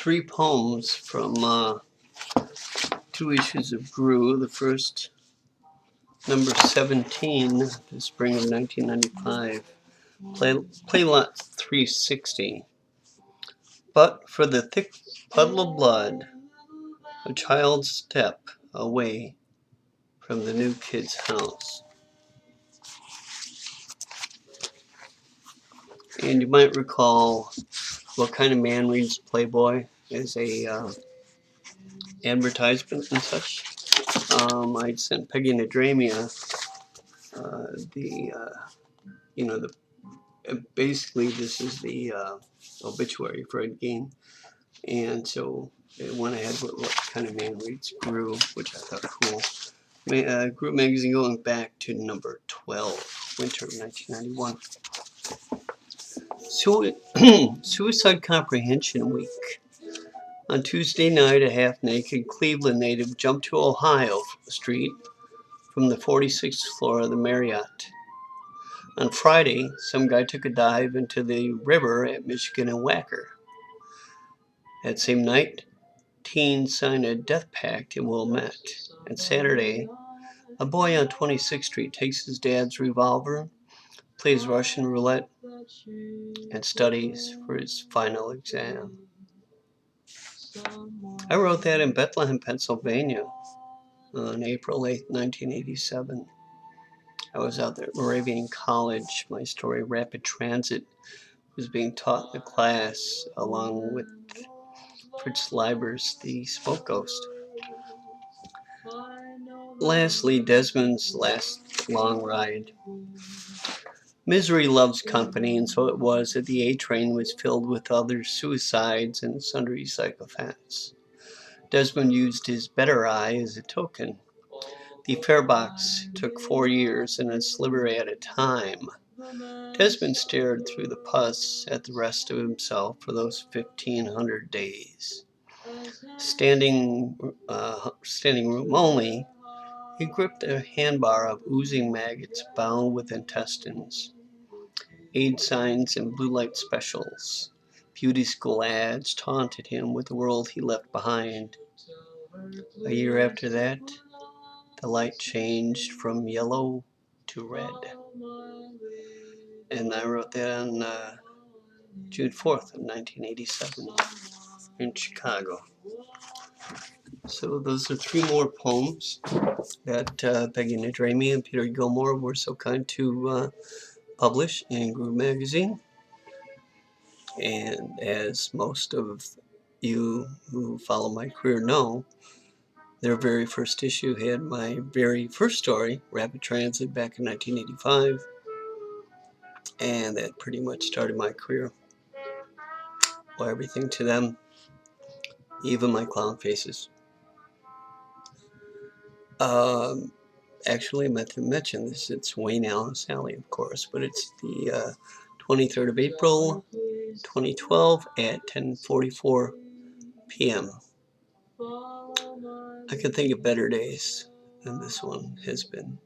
three poems from two issues of Grue. The first, number 17, the spring of 1995, play lot 360. But for the thick puddle of blood, a child's step away from the new kid's house. And you might recall What Kind of Man Reads Playboy as a advertisement and such. I sent Peggy Nadramia basically this is the obituary for Ed Gein, and so it went ahead with What Kind of Man Reads Grue, which I thought cool. Grue magazine going back to number 12, winter of 1991. Suicide Comprehension Week. On Tuesday night, a half-naked Cleveland native jumped to Ohio Street from the 46th floor of the Marriott. On Friday, some guy took a dive into the river at Michigan and Wacker. That same night, teens signed a death pact in Wilmette. And Saturday, a boy on 26th Street takes his dad's revolver, plays Russian roulette, and studies for his final exam. I wrote that in Bethlehem, Pennsylvania on April 8, 1987. I was out there at Moravian College. My story, Rapid Transit, was being taught in the class along with Fritz Leiber's The Smoke Ghost. Lastly, Desmond's last long ride. Misery loves company, and so it was that the A train was filled with other suicides and sundry psychopaths. Desmond used his better eye as a token. The fare box took 4 years and a sliver at a time. Desmond stared through the pus at the rest of himself for those 1,500 days. Standing room only, he gripped a handbar of oozing maggots bound with intestines. Aid signs and blue light specials. Beauty school ads taunted him with the world he left behind. A year after that, the light changed from yellow to red. And I wrote that on June 4th of 1987 in Chicago. So those are three more poems that Peggy Nadramia and Peter Gilmore were so kind to publish in Grue magazine. And as most of you who follow my career know, their very first issue had my very first story, Rapid Transit, back in 1985. And that pretty much started my career. Well, everything to them, even my clown faces. Actually, I meant to mention this. It's Wayne Allen Sally, of course, but it's the 23rd of April, 2012 at 10:44 p.m. I can think of better days than this one has been.